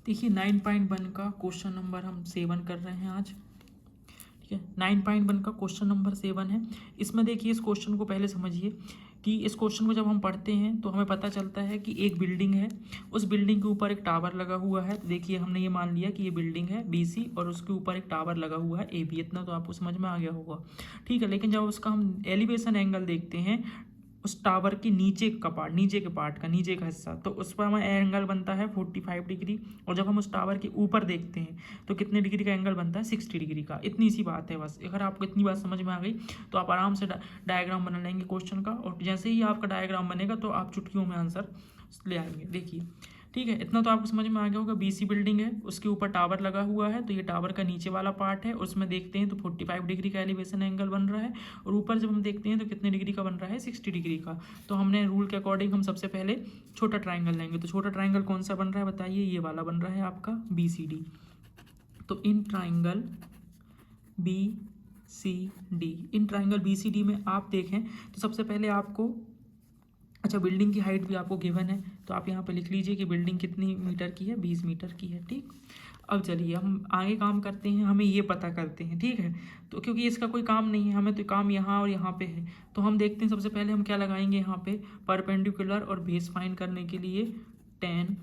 देखिए 9.1 का question number हम 7 कर रहे हैं आज। ठीक है, 9.1 का क्वेश्चन नंबर 7 है। इसमें देखिए इस क्वेश्चन को पहले समझिए कि इस क्वेश्चन को जब हम पढ़ते हैं तो हमें पता चलता है कि एक बिल्डिंग है, उस बिल्डिंग के ऊपर एक टावर लगा हुआ है। तो देखिए हमने ये मान लिया कि ये बिल्डिंग है BC और उसके ऊपर एक टावर लगा हुआ है AB। इतना तो आपको समझ में आ गया होगा। ठीक है, लेकिन जब उसका हम एलिवेशन एंगल देखते हैं उस टावर के नीचे का पार्ट, नीचे के पार्ट का नीचे का हिस्सा, तो उस पर हमें एंगल बनता है 45 डिग्री। और जब हम उस टावर के ऊपर देखते हैं तो कितने डिग्री का एंगल बनता है 60 डिग्री का। इतनी सी बात है बस। अगर आपको इतनी बात समझ में आ गई तो आप आराम से डायग्राम बना लेंगे क्वेश्चन का, और जैसे ही आपका डायग्राम बनेगा तो आप चुटकियों में आंसर ले आएंगे। देखिए ठीक है, इतना तो आपको समझ में आ गया होगा। BC बिल्डिंग है, उसके ऊपर टावर लगा हुआ है, तो ये टावर का नीचे वाला पार्ट है, उसमें देखते हैं तो 45 डिग्री का एलिवेशन एंगल बन रहा है। और ऊपर जब हम देखते हैं तो कितने डिग्री का बन रहा है 60 डिग्री का। तो हमने रूल के अकॉर्डिंग हम सबसे पहले छोटा ट्राइंगल लेंगे। तो छोटा ट्राइंगल कौन सा बन रहा है बताइए? ये वाला बन रहा है आपका BCD। तो in triangle BCD, in triangle BCD में आप देखें तो सबसे पहले आपको, अच्छा बिल्डिंग की हाइट भी आपको गिवन है, तो आप यहाँ पे लिख लीजिए कि बिल्डिंग कितनी मीटर की है, 20 मीटर की है। ठीक, अब चलिए हम आगे काम करते हैं, हमें ये पता करते हैं। ठीक है, तो क्योंकि इसका कोई काम नहीं है, हमें तो काम यहाँ और यहाँ पे है, तो हम देखते हैं सबसे पहले हम क्या लगाएंगे यहाँ पे, परपेंडिकुलर और बेस फाइंड करने के लिए 10।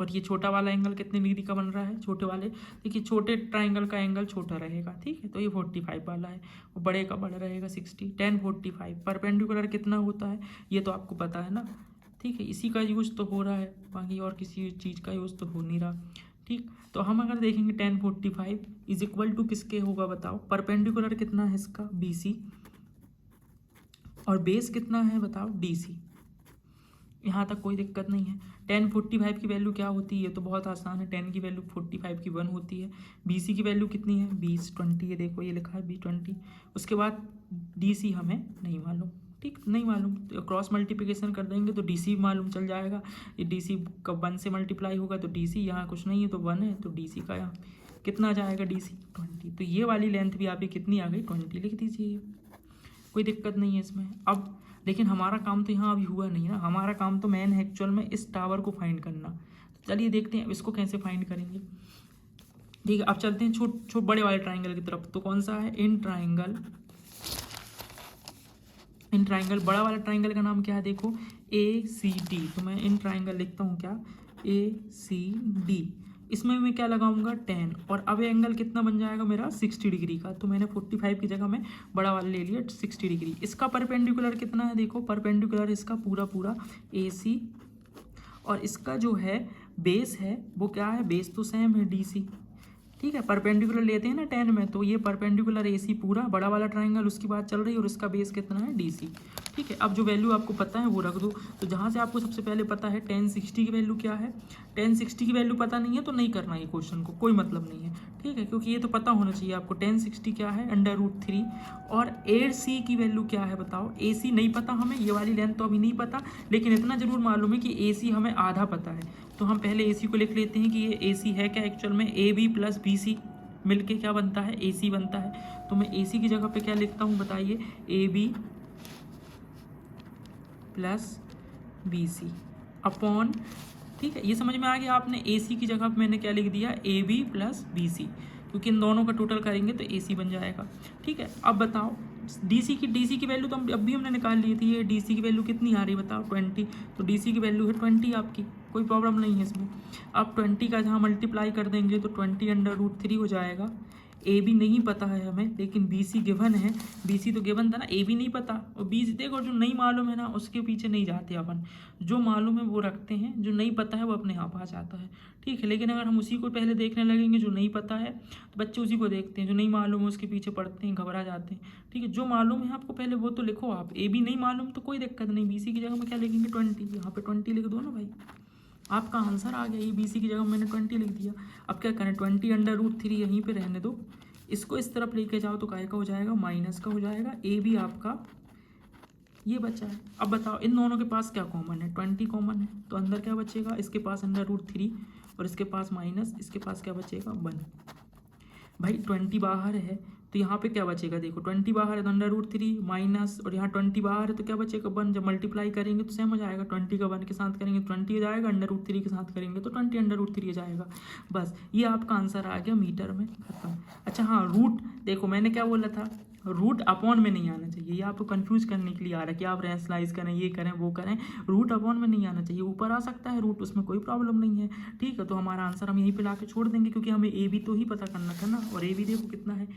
और ये छोटा वाला एंगल कितने डिग्री का बन रहा है? छोटे वाले, देखिए छोटे ट्राइंगल का एंगल छोटा रहेगा। ठीक है, तो ये 45 वाला है, और बड़े का बड़ा रहेगा 60। 10 45 परपेंडिकुलर कितना होता है ये तो आपको पता है ना। ठीक है, इसी का यूज़ तो हो रहा है, बाकी और किसी चीज़ का यूज़ तो हो नहीं रहा। ठीक, तो हम अगर देखेंगे 10 45 इज इक्वल टू किसके होगा बताओ? परपेंडिकुलर कितना है इसका? BC, और बेस कितना है बताओ? DC। यहाँ तक कोई दिक्कत नहीं है। 10 45 की वैल्यू क्या होती है? तो बहुत आसान है, 10 की वैल्यू 45 की 1 होती है। BC की वैल्यू कितनी है? 20 20, ये देखो ये लिखा है B20। उसके बाद DC हमें नहीं मालूम। ठीक, नहीं मालूम तो क्रॉस मल्टीप्लिकेशन कर देंगे तो DC मालूम चल जाएगा। ये DC कब 1 से मल्टीप्लाई होगा तो DC, यहाँ कुछ नहीं है तो 1 है, तो DC का यहाँ कितना जाएगा? DC 20। तो ये वाली लेंथ भी आपकी कितनी आ गई? 20 लिख दीजिए, कोई दिक्कत नहीं है इसमें। अब लेकिन हमारा काम तो यहाँ अभी हुआ नहीं ना, हमारा काम तो मेन है एक्चुअल में इस टावर को फाइंड करना। तो चलिए देखते हैं इसको कैसे फाइंड करेंगे। ठीक है, अब चलते हैं छोट बड़े वाले ट्राइंगल की तरफ। तो कौन सा है? इन ट्राइंगल बड़ा वाला ट्राइंगल का नाम क्या है? देखो ACD। तो मैं इन ट्राइंगल लिखता हूँ क्या? ACD। इसमें मैं क्या लगाऊंगा? 10। और अब एंगल कितना बन जाएगा मेरा? 60 डिग्री का। तो मैंने 45 की जगह में बड़ा वाला ले लिया 60 डिग्री। इसका परपेंडिकुलर कितना है? देखो परपेंडिकुलर इसका पूरा पूरा AC, और इसका जो है बेस है वो क्या है? बेस तो सेम है DC। ठीक है, परपेंडिकुलर लेते हैं ना 10 में, तो ये परपेंडिकुलर AC पूरा बड़ा वाला ट्राइंगल उसकी बात चल रही है, और इसका बेस कितना है? DC। ठीक है, अब जो वैल्यू आपको पता है वो रख दो। तो जहाँ से आपको सबसे पहले पता है 10 60 की वैल्यू क्या है, 10 60 की वैल्यू पता नहीं है तो नहीं करना ये क्वेश्चन को, कोई मतलब नहीं है। ठीक है, क्योंकि ये तो पता होना चाहिए आपको। 10 60 क्या है? √3। और 8C की वैल्यू क्या है बताओ? AC नहीं पता हमें, ये वाली लेंथ तो अभी नहीं पता, लेकिन इतना जरूर मालूम है कि AC हमें आधा पता है। तो हम पहले AC को लिख लेते हैं कि ये AC है क्या एक्चुअल में? AB + BC मिलके क्या बनता है? AC बनता है। तो मैं AC की जगह पे क्या लिखता हूँ बताइए? AB + BC अपॉन, ठीक है ये समझ में आ गया आपने? AC की जगह पे मैंने क्या लिख दिया? AB + BC, क्योंकि इन दोनों का टोटल करेंगे तो AC बन जाएगा। ठीक है, अब बताओ DC की वैल्यू तो अभी हमने निकाल ली थी। ये DC की वैल्यू कितनी आ रही है बताओ? 20। तो DC की वैल्यू है 20 आपकी, कोई प्रॉब्लम नहीं है इसमें। अब 20 का जहाँ मल्टीप्लाई कर देंगे तो 20 √3 हो जाएगा। AB नहीं पता है हमें, लेकिन BC गिवन है। BC तो गिवन था ना, AB नहीं पता। और BC देखो, जो नहीं मालूम है ना उसके पीछे नहीं जाते अपन, जो मालूम है वो रखते हैं, जो नहीं पता है वो अपने आप आ जाता है। ठीक है, लेकिन अगर हम उसी को पहले देखने लगेंगे जो नहीं पता है, तो बच्चे उसी को देखते हैं, जो नहीं मालूम है उसके पीछे पड़ते हैं, घबरा जाते हैं। ठीक है, जो मालूम है आपको पहले वो तो लिखो आप। AB नहीं मालूम तो कोई दिक्कत नहीं, BC की जगह में क्या लिखेंगे? 20। यहाँ पे 20 लिख दो ना भाई, आपका आंसर आ गया। ये BC की जगह मैंने 20 लिख दिया। अब क्या करें? 20 √3 यहीं पे रहने दो, इसको इस तरफ लेके जाओ तो काय का हो जाएगा? माइनस का हो जाएगा। AB आपका ये बचा है। अब बताओ इन दोनों के पास क्या कॉमन है? 20 कॉमन है, तो अंदर क्या बचेगा? इसके पास √3 और इसके पास माइनस, इसके पास क्या बचेगा? 1। भाई 20 बाहर है तो यहाँ पे क्या बचेगा, देखो 20 बाहर है तो अंडर रूट 3 माइनस, और यहाँ 20 बाहर है तो क्या बचेगा 1, जब मल्टीप्लाई करेंगे तो सेम हो जाएगा, 20 का 1 के साथ करेंगे तो 20 हो जाएगा, अंडर रूट 3 के साथ करेंगे तो 20 अंडर रूट 3 हो जाएगा। बस ये आपका आंसर आ गया मीटर में, खत्म। अच्छा हाँ, रूट देखो मैंने क्या बोला था, रूट अपॉन में नहीं आना चाहिए, ये आपको कंफ्यूज करने के लिए आ रहा है कि आप रैशनलाइज करें, ये करें वो करें, रूट अपॉन में नहीं आना चाहिए, ऊपर आ सकता है रूट, उसमें कोई प्रॉब्लम नहीं है, ठीक है। तो हमारा आंसर हम यहीं पे ला के छोड़ देंगे, क्योंकि हमें ए बी तो ही पता करना था ना, और ए बी देखो कितना है